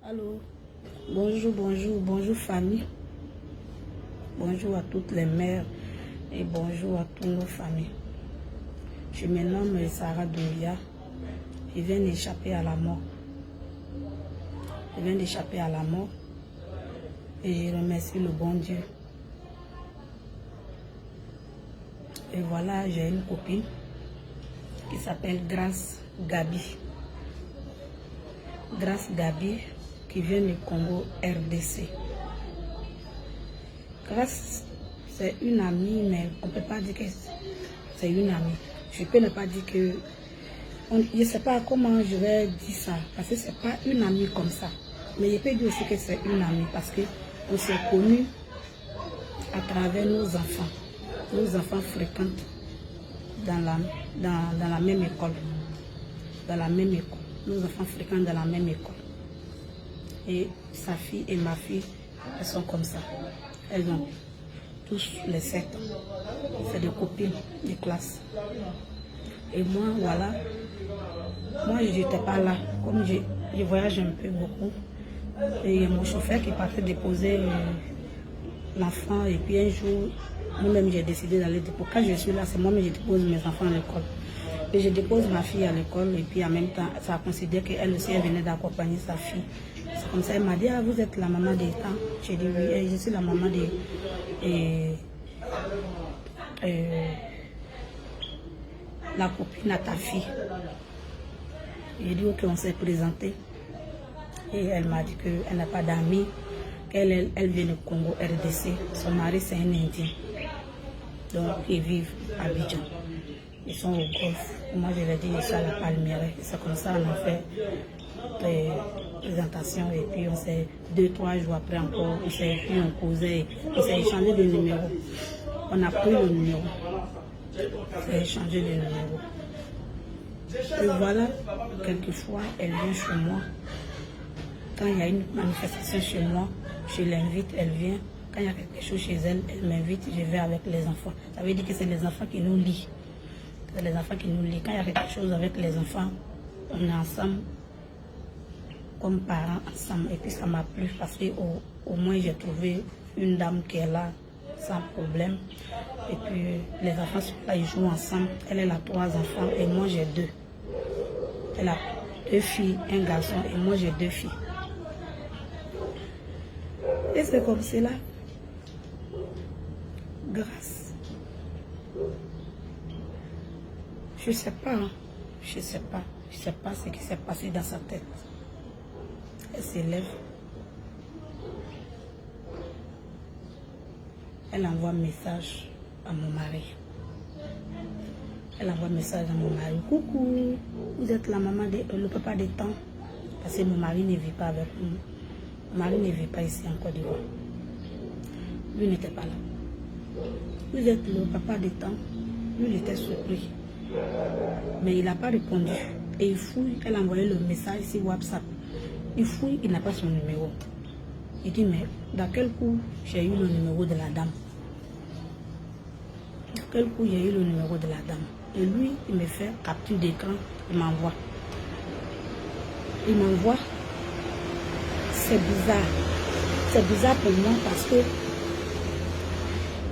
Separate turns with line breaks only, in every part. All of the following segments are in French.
Allô, bonjour, bonjour, bonjour famille. Bonjour à toutes les mères et bonjour à toutes nos familles. Je me nomme Sarah Doumbia. Je viens d'échapper à la mort. Je viens d'échapper à la mort et je remercie le bon Dieu. Et voilà, j'ai une copine qui s'appelle Grace Gabi. Grace Gabi qui vient du Congo RDC. Grace, c'est une amie, mais on ne peut pas dire que c'est une amie. Je peux ne pas dire que... je ne sais pas comment je vais dire ça, parce que ce n'est pas une amie comme ça. Mais je peux dire aussi que c'est une amie, parce qu'on s'est connus à travers nos enfants. Nos enfants fréquentent dans la même école. Dans la même école. Nos enfants fréquentent dans la même école. Et sa fille et ma fille, elles sont comme ça. Elles ont tous les 7 ans. C'est des copines de classe. Et moi, voilà. Moi, je n'étais pas là. Comme je voyage un peu beaucoup. Et il y a mon chauffeur qui partait déposer l'enfant. Et puis un jour, moi-même, j'ai décidé d'aller déposer. Quand je suis là, c'est moi-même, je dépose mes enfants à l'école. Et je dépose ma fille à l'école. Et puis en même temps, ça a considéré qu'elle aussi, elle venait d'accompagner sa fille. C'est comme ça, elle m'a dit, ah, vous êtes la maman des temps. J'ai dit oui, et je suis la maman de la copine à ta fille. J'ai dit ok, on s'est présenté. Et elle m'a dit qu'elle n'a pas d'amis, qu'elle vient du Congo RDC. Son mari c'est un Indien. Donc ils vivent à Abidjan. Ils sont au golf. Moi je lui ai dit je suis à la Palmyre. C'est comme ça on a fait des présentations et puis on s'est 2-3 jours après encore, on s'est écrit, on causait, on s'est échangé de numéros. On a pris le numéro. On s'est échangé de numéros. Et voilà, quelquefois elle vient chez moi. Quand il y a une manifestation chez moi, je l'invite, elle vient. Quand il y a quelque chose chez elle, elle m'invite, je vais avec les enfants. Ça veut dire que c'est les enfants qui nous lient. C'est les enfants qui nous lient. Quand il y a quelque chose avec les enfants, on est ensemble, comme parents ensemble. Et puis ça m'a plu parce qu'au moins j'ai trouvé une dame qui est là sans problème. Et puis les enfants sont là, ils jouent ensemble. Elle a 3 enfants et moi j'ai 2. Elle a 2 filles, un garçon et moi j'ai 2 filles. Et c'est comme cela. Grâce. Je ne sais pas. Hein. Je ne sais pas. Je ne sais pas ce qui s'est passé dans sa tête. Elle s'élève. Elle envoie un message à mon mari. Elle envoie un message à mon mari. Coucou, vous êtes la maman, le papa des temps. Parce que mon mari ne vit pas avec nous. Mon mari ne vit pas ici en Côte d'Ivoire. Lui n'était pas là. Vous êtes le papa des temps. Lui, il était surpris. Mais il n'a pas répondu. Et il fouille. Elle a envoyé le message sur WhatsApp. Il fouille, il n'a pas son numéro. Il dit, mais dans quel coup j'ai eu le numéro de la dame? Dans quel coup j'ai eu le numéro de la dame? Et lui, il me fait capture d'écran, il m'envoie. Il m'envoie. C'est bizarre. C'est bizarre pour moi parce que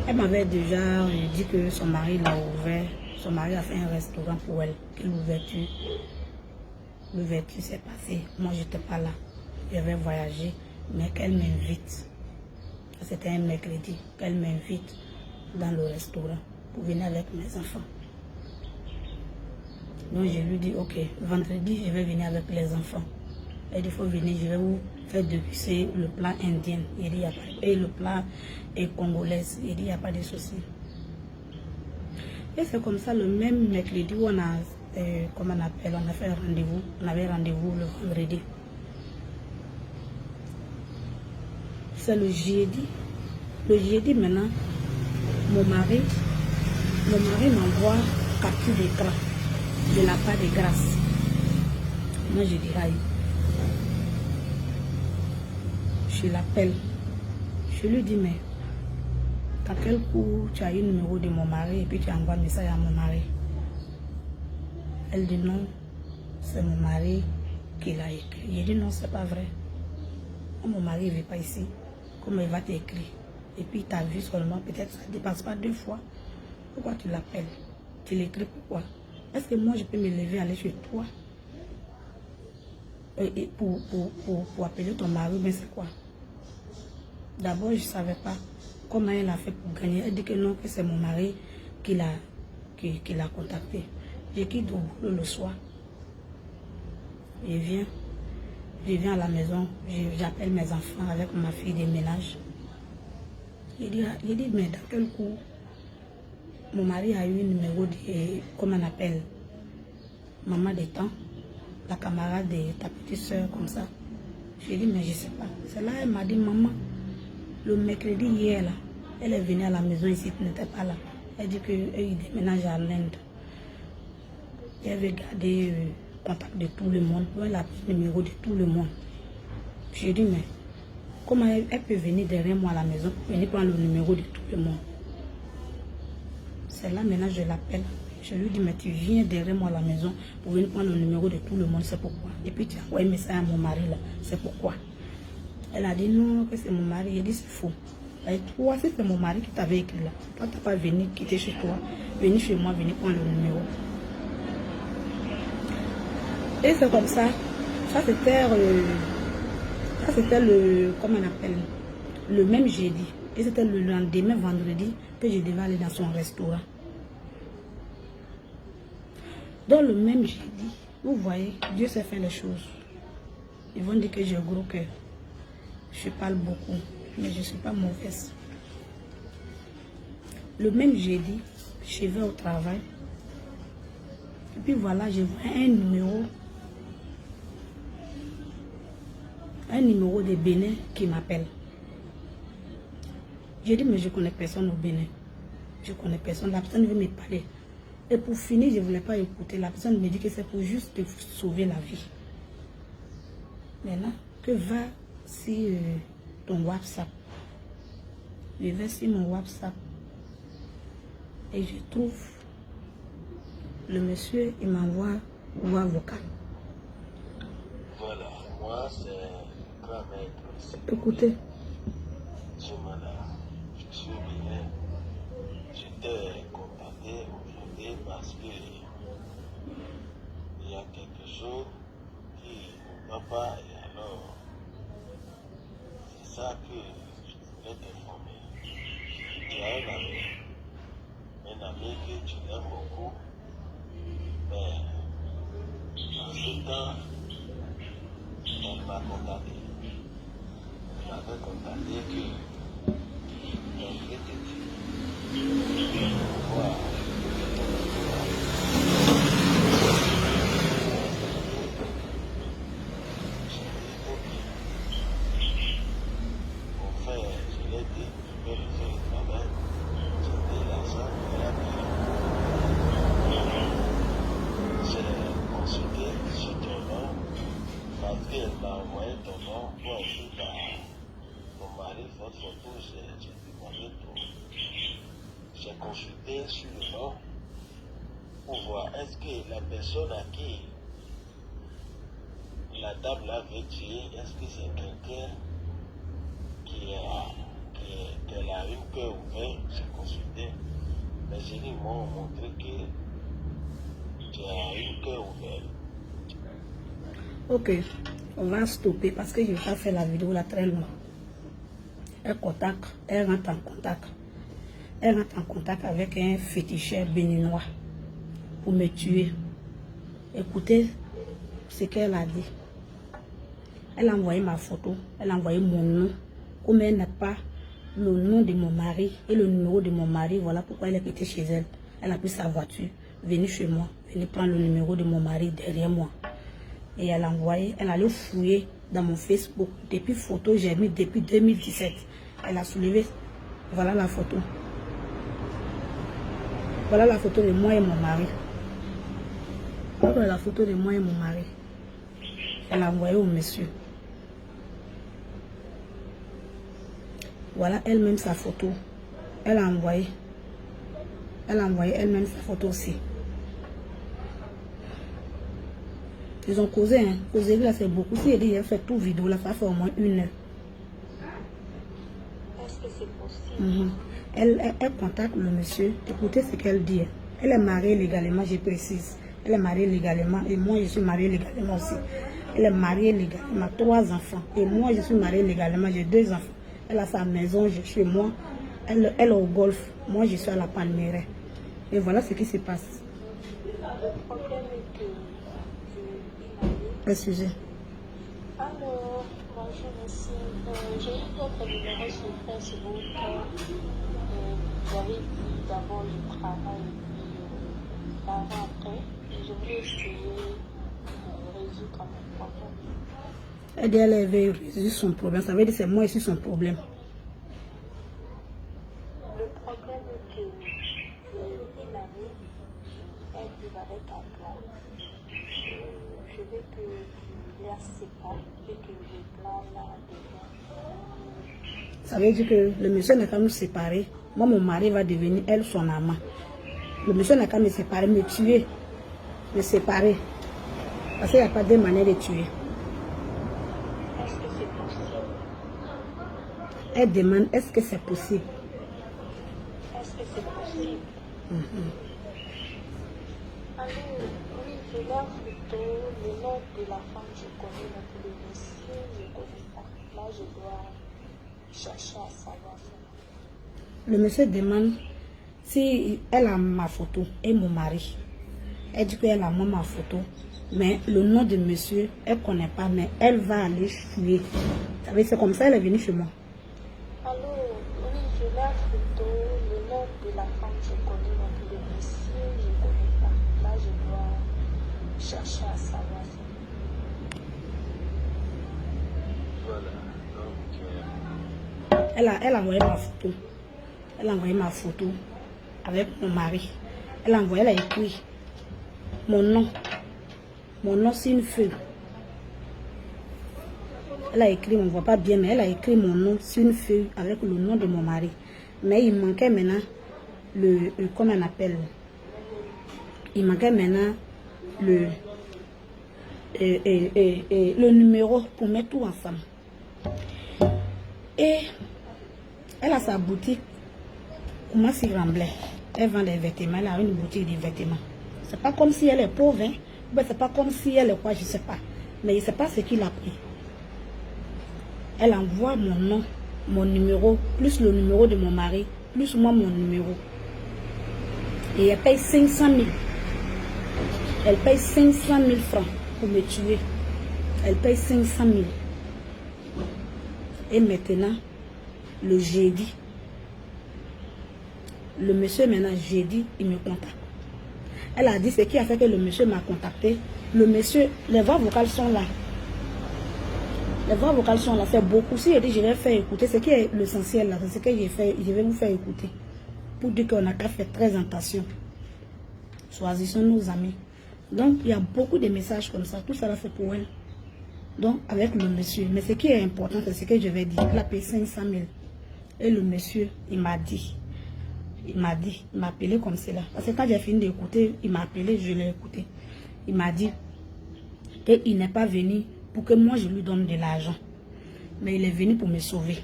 elle m'avait déjà dit que son mari l'a ouvert. Son mari a fait un restaurant pour elle. Que l'ouverture s'est passée. Moi, je n'étais pas là. J'avais voyagé. Mais qu'elle m'invite. C'était un mercredi. Qu'elle m'invite dans le restaurant pour venir avec mes enfants. Donc, je lui dis, ok, vendredi, je vais venir avec les enfants. Elle dit, il faut venir, je vais vous faire déguster le plat indien. Il dit, il y a pas, et le plat est congolais. Il dit, il n'y a pas de souci. Et c'est comme ça, le même mercredi où on a, comment on appelle, on a fait un rendez-vous. On avait rendez-vous le vendredi. C'est le jeudi. Le jeudi maintenant, mon mari m'envoie capture d'écran de la part de Grâce. Moi je dis aïe. Je l'appelle. Je lui dis mais à quel coup tu as eu le numéro de mon mari et puis tu envoies un message à mon mari? Elle dit non, c'est mon mari qui l'a écrit. Il dit non, c'est pas vrai. Quand mon mari ne vit pas ici, comment il va t'écrire? Et puis il t'a vu seulement, peut-être ça ne dépasse pas 2 fois. Pourquoi tu l'appelles? Tu l'écris pourquoi? Est-ce que moi je peux me lever, aller chez toi et pour appeler ton mari? Mais c'est quoi? D'abord, je ne savais pas comment elle a fait pour gagner. Elle dit que non, que c'est mon mari qui l'a contacté. Je quitte au boulot le soir. Je viens à la maison, j'appelle mes enfants avec ma fille de ménage. Je dis, mais dans quel coup mon mari a eu un numéro de, comment on appelle, maman des temps, la camarade de ta petite soeur, comme ça. Je dis, mais je ne sais pas. C'est là, elle m'a dit, maman, le mercredi hier, là, elle est venue à la maison ici, tu n'étais pas là. Elle dit qu'il déménage à l'Inde. Elle veut garder contact de tout le monde. Elle a le numéro de tout le monde. Je dis, mais comment elle peut venir derrière moi à la maison, venir prendre le numéro de tout le monde? C'est là maintenant je l'appelle. Je lui dis, mais tu viens derrière moi à la maison pour venir prendre le numéro de tout le monde, c'est pourquoi? Et puis tu as envoyé un message à mon mari là, c'est pourquoi? Elle a dit non, que c'est mon mari. J'ai dit, c'est faux. Et toi, si c'est mon mari qui t'avait écrit là, toi, tu n'as pas venu quitter chez toi, venir chez moi, venir prendre le numéro. Et c'est comme ça. Ça, c'était le, comment on appelle, le même jeudi. Et c'était le lendemain, vendredi, que je devais aller dans son restaurant. Dans le même jeudi, vous voyez, Dieu sait faire les choses. Ils vont dire que j'ai un gros cœur. Je parle beaucoup, mais je ne suis pas mauvaise. Le même jeudi, je vais au travail. Et puis voilà, je vois un numéro de Bénin qui m'appelle. J'ai dit, mais je ne connais personne au Bénin. Je ne connais personne. La personne veut me parler. Et pour finir, je ne voulais pas écouter. La personne me dit que c'est pour juste te sauver la vie. Maintenant, que va si ton WhatsApp. Je vais sur mon WhatsApp. Et je trouve le monsieur, il m'envoie voix vocale.
Voilà, moi c'est grand maître.
Écoutez.
Je suis bien. Je t'ai contacté aujourd'hui parce que il y a quelque chose qui ne va pas et alors c'est ça que je voulais t'informer. Tu as un ami que tu aimes beaucoup, mais en ce temps, elle m'a contacté. Elle m'avait contacté que elle voulait te dire. Voilà. Je l'ai dit, je vais le faire le travail. C'était l'argent, elle a dit. J'ai consulté sur ton nom, parce qu'elle m'a envoyé ton nom pour ajouter à ton mari, votre photo, j'ai demandé tout. J'ai consulté sur le nom pour voir est-ce que la personne à qui la dame l'avait tué, est-ce que c'est quelqu'un qu'elle a eu cœur ouvert? J'ai consulté, mais j'ai dit, m'ont montré que tu as eu cœur ouvert.
Ok, on va stopper parce que je vais pas faire la vidéo là très loin. Elle rentre en contact. Elle rentre en contact avec un féticheur béninois pour me tuer. Écoutez ce qu'elle a dit. Elle a envoyé ma photo, elle a envoyé mon nom. Comme elle n'a pas le nom de mon mari et le numéro de mon mari, voilà pourquoi elle est quittée chez elle. Elle a pris sa voiture, venue chez moi, venue prendre le numéro de mon mari derrière moi. Et elle a envoyé, elle allait fouiller dans mon Facebook. Depuis photo, j'ai mis depuis 2017. Elle a soulevé, voilà la photo. Voilà la photo de moi et mon mari. Voilà la photo de moi et mon mari. Elle a envoyé au monsieur. Voilà elle-même sa photo. Elle a envoyé elle-même sa photo aussi. Ils ont causé, hein. Causé là c'est beaucoup. Si elle dit, elle fait tout vidéo là, ça fait au moins 1 heure.
que c'est possible?
Elle contacte le monsieur. Écoutez ce qu'elle dit. Elle est mariée légalement, je précise. Elle est mariée légalement et moi je suis mariée légalement aussi. Elle est mariée légalement, 3 enfants. Et moi je suis mariée légalement, j'ai 2 enfants. Elle a sa maison, je suis moi. Elle est au golf, moi je suis à la Palmeraie. Et voilà ce qui se passe.
Le problème est que
Excusez.
alors, bonjour monsieur, j'ai eu votre numéro sur Facebook. Vous avez dit d'abord le travail et puis l'argent après. Je voulais essayer de résoudre mon problème.
Elle dit qu'elle avait résolu son problème. Ça veut dire que c'est moi ici son problème.
Le problème est que une amie, elle vit avec un plan. Je veux que tu la sépares et que le plan là devienne.
Ça veut dire que le monsieur n'a qu'à nous séparer. Moi, mon mari va devenir elle son amant. Le monsieur n'a qu'à me séparer, me tuer, me séparer. Parce qu'il n'y a pas de manière de tuer.
Est-ce que c'est possible?
Elle demande, est-ce que c'est possible?
Est-ce que c'est possible? Alors, oui, je leur photo, le nom de la femme, je connais, mais pour le monsieur, je ne connais pas. Là, je dois chercher à savoir ça.
Le monsieur demande si elle a ma photo et mon mari. Elle dit qu'elle a ma photo. Mais le nom de monsieur, elle ne connaît pas, mais elle va aller fuir. C'est comme ça qu'elle est venue chez moi.
Alors, oui, je leur photo, le nom de la femme, je connais, mais pour le monsieur, je ne connais pas. Là, je dois chercher à savoir ça.
Voilà, donc
Elle a envoyé ma photo. Elle a envoyé ma photo avec mon mari. Elle a envoyé, elle a écrit mon nom. Mon nom, c'est une feuille. Elle a écrit, on ne voit pas bien, mais elle a écrit mon nom sur une feuille avec le nom de mon mari. Mais il manquait maintenant comment on appelle? Il manquait maintenant le numéro pour mettre tout ensemble. Et elle a sa boutique. Comment s'y remblait? Elle vend des vêtements. Elle a une boutique de vêtements. C'est pas comme si elle est pauvre, hein? C'est pas comme si elle est quoi, je sais pas. Mais je ne sais pas ce qu'il a pris. Elle envoie mon nom, mon numéro, plus le numéro de mon mari, plus moi mon numéro. Et elle paye 500 000. Elle paye 500 000 francs pour me tuer. Elle paye 500 000. Et maintenant, le jeudi, le monsieur maintenant jeudi, il me contacte. Elle a dit ce qui a fait que le monsieur m'a contacté. Le monsieur, les voix vocales sont là. Les voix vocales sont là, c'est beaucoup. Si je dis je vais faire écouter, ce qui est l'essentiel là, c'est ce que j'ai fait, je vais vous faire écouter. Pour dire qu'on a qu'à faire très attention. Choisissons nos amis. Donc il y a beaucoup de messages comme ça, tout ça là c'est pour elle. Donc avec le monsieur, mais ce qui est important, c'est ce que je vais dire. Il a payé 500 000. Et le monsieur, il m'a appelé comme cela. Parce que quand j'ai fini d'écouter, il m'a appelé, je l'ai écouté. Il m'a dit qu'il n'est pas venu pour que moi je lui donne de l'argent. Mais il est venu pour me sauver.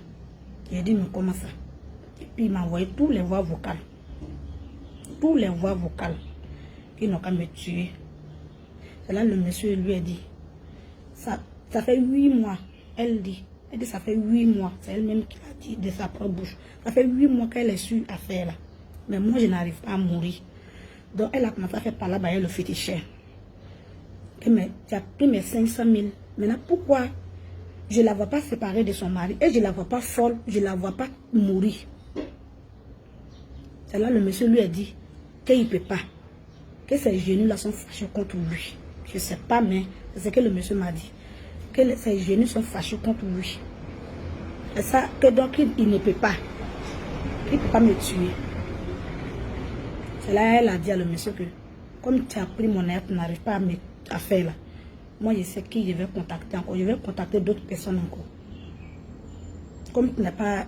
Il a dit, mais comment ça? Et puis il m'a envoyé tous les voix vocales. Tous les voix vocales qui n'ont qu'à me tuer. C'est là le monsieur lui a dit, ça fait 8 mois. Elle dit, ça fait 8 mois. C'est elle-même qui l'a dit de sa propre bouche. Ça fait 8 mois qu'elle est sur affaire là. Mais moi, je n'arrive pas à mourir. Donc, elle a commencé à faire par là, le féticheur. Mais tu as pris mes 500 000. Maintenant, pourquoi je ne la vois pas séparée de son mari et je ne la vois pas folle, je ne la vois pas mourir? C'est là le monsieur lui a dit qu'il ne peut pas. Que ses genoux là sont fâchés contre lui. Je ne sais pas, mais c'est ce que le monsieur m'a dit. Que ses genoux sont fâchés contre lui. Et ça, que donc il ne peut pas. Il ne peut pas me tuer. C'est là elle a dit à le monsieur que comme tu as pris mon air, tu n'arrives pas à faire là. Moi je sais qui je vais contacter encore. Je vais contacter d'autres personnes encore. Comme tu n'as pas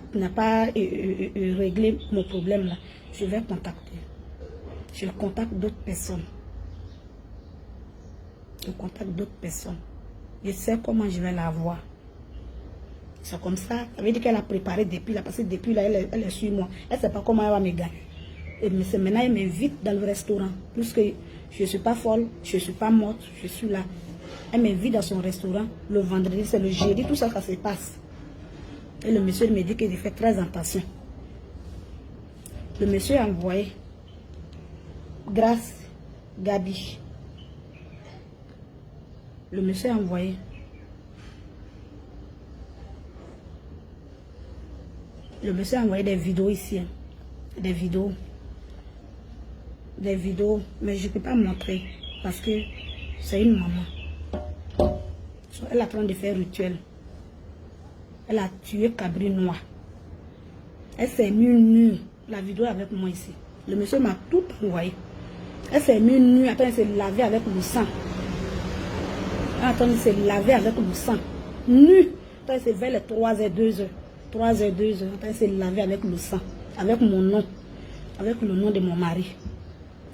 réglé mon problème là, je vais contacter. Je contacte d'autres personnes. Je contacte d'autres personnes. Je sais comment je vais la voir. C'est comme ça. Ça veut dire qu'elle a préparé depuis là. Parce que depuis là, elle est sur moi. Elle ne sait pas comment elle va me gagner. Et maintenant, elle m'invite dans le restaurant. Plus que je ne suis pas folle, je ne suis pas morte, je suis là. Elle m'invite dans son restaurant. Le vendredi, c'est le jeudi, tout ça, ça se passe. Et le monsieur me dit qu'il fait très attention. Le monsieur a envoyé grâce Gabi. Le monsieur a envoyé. Le monsieur a envoyé des vidéos ici. Hein. Des vidéos. Mais je ne peux pas montrer. Parce que c'est une maman. Elle est en train de faire rituel. Elle a tué Cabri Noir. Elle s'est mise nue. La vidéo avec moi ici. Le monsieur m'a tout envoyé. Elle s'est mise nue. Après, elle s'est lavée avec le sang. Elle s'est lavée avec le sang. Nue. Après, c'est vers les 3h, 2h. 3h, 2h. Après, elle s'est lavée avec le sang. Avec mon nom. Avec le nom de mon mari.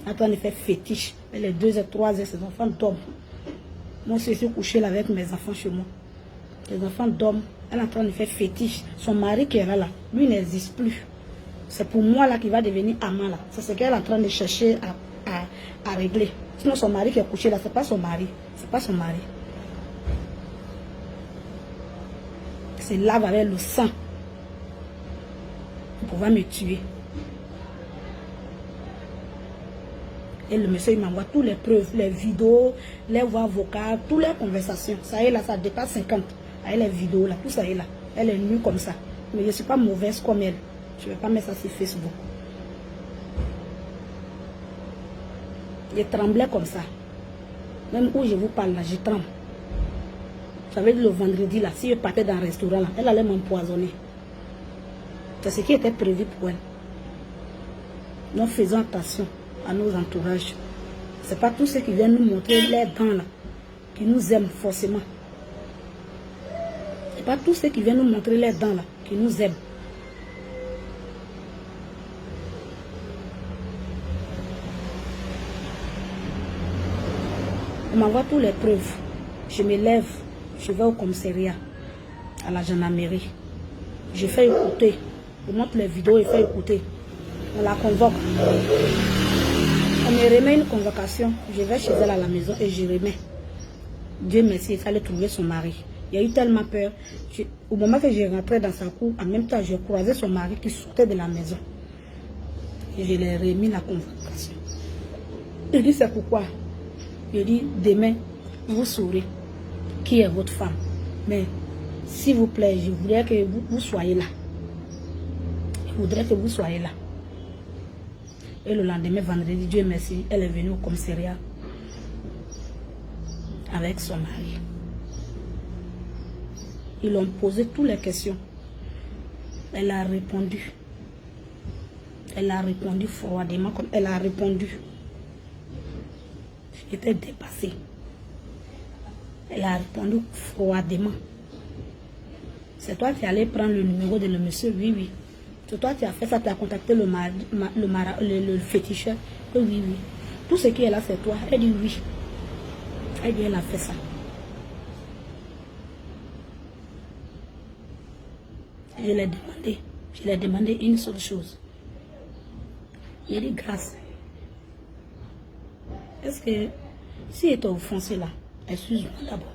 Après, on fait fétiche. Les 2h, 3h, ses enfants dorment. Moi, je suis couchée là avec mes enfants chez moi. Les enfants dorment. Elle est en train de faire fétiche. Son mari qui est là, lui n'existe plus. C'est pour moi là qui va devenir amant là. C'est ce qu'elle est en train de chercher à régler. Sinon son mari qui est couché là, c'est pas son mari. C'est pas son mari. C'est là avec le sang. Pour pouvoir me tuer. Et le monsieur il m'envoie toutes les preuves, les vidéos, les voix vocales, toutes les conversations. Ça est là, ça dépasse 50. Elle les vidéos là, tout ça est là. Elle est nue comme ça. Mais je ne suis pas mauvaise comme elle. Je ne vais pas mettre ça sur Facebook. Je tremblais comme ça. Même où je vous parle là, je tremble. Ça veut dire le vendredi là, si je partais dans un restaurant là, elle allait m'empoisonner. C'est ce qui était prévu pour elle. Nous faisons attention à nos entourages. Ce n'est pas tous ceux qui viennent nous montrer les dents là, qui nous aiment forcément. Ce n'est pas tous ceux qui viennent nous montrer les dents là, qui nous aiment. On m'envoie toutes les preuves. Je me lève, je vais au commissariat, à la gendarmerie. Je fais écouter. Je montre les vidéos et fais écouter. On la convoque. On me remet une convocation. Je vais chez elle à la maison et je remets. Dieu merci, il fallait trouver son mari. Il y a eu tellement peur. Au moment que je rentrais dans sa cour, en même temps, je croisais son mari qui sortait de la maison. Et je lui ai remis la convocation. Il dit, c'est pourquoi? Il dit, demain, vous saurez qui est votre femme. Mais, s'il vous plaît, je voudrais que vous soyez là. Je voudrais que vous soyez là. Et le lendemain, vendredi, Dieu merci, elle est venue au commissariat avec son mari. Ils ont posé toutes les questions. Elle a répondu. Elle a répondu froidement comme elle a répondu. J'étais dépassée. Elle a répondu froidement. C'est toi qui allais prendre le numéro de le monsieur? Oui, oui. C'est toi qui as fait ça, tu as contacté le féticheur? Oui, oui. Tout ce qui est là, c'est toi. Elle dit oui. Elle dit, elle a fait ça. Je l'ai demandé une seule chose. Il dit grâce. Est-ce que, si elle t'a offensé là, excuse-moi d'abord.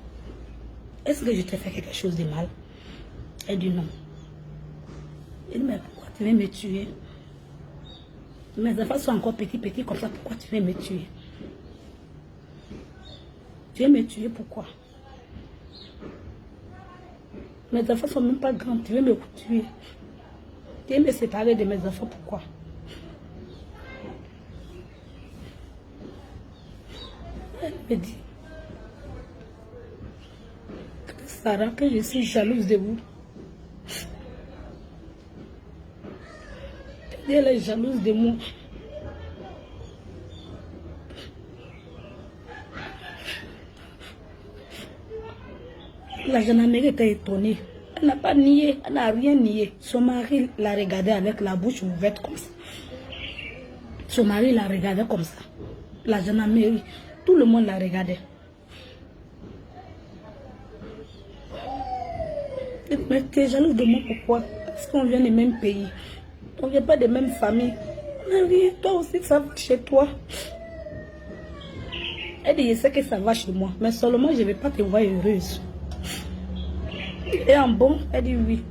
Est-ce que je t'ai fait quelque chose de mal? Elle dit non. Il dit, mais pourquoi tu veux me tuer? Mes enfants sont encore petits comme ça, pourquoi tu veux me tuer? Tu veux me tuer, pourquoi? Mes enfants sont même pas grands, tu veux me tuer? Tu veux me séparer de mes enfants, pourquoi? Elle me dit, Sarah, que je suis jalouse de vous. Elle est jalouse de moi. La gendarmerie était étonnée. Elle n'a pas nié, elle n'a rien nié. Son mari l'a regardé avec la bouche ouverte comme ça. Son mari l'a regardé comme ça. La gendarmerie, tout le monde l'a regardé. Mais tu es jalouse de moi, pourquoi? Parce qu'on vient des mêmes pays. On vient pas des mêmes familles. On a rien, toi aussi ça va chez toi. Elle dit, je sais que ça va chez moi, mais seulement je ne vais pas te voir heureuse. Et en bon, elle dit oui.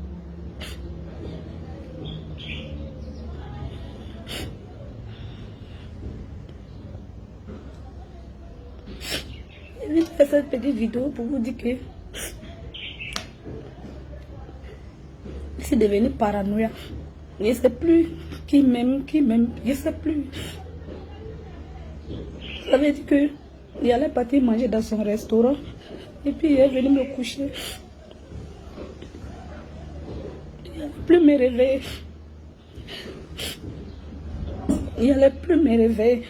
Je vais faire cette petite vidéo pour vous dire que c'est devenu paranoïa. Je ne sais plus qui m'aime, je ne sais plus. Ça veut dire que il allait partir manger dans son restaurant et puis il est venu me coucher. Il n'allait plus me réveiller. Il n'allait plus me réveiller.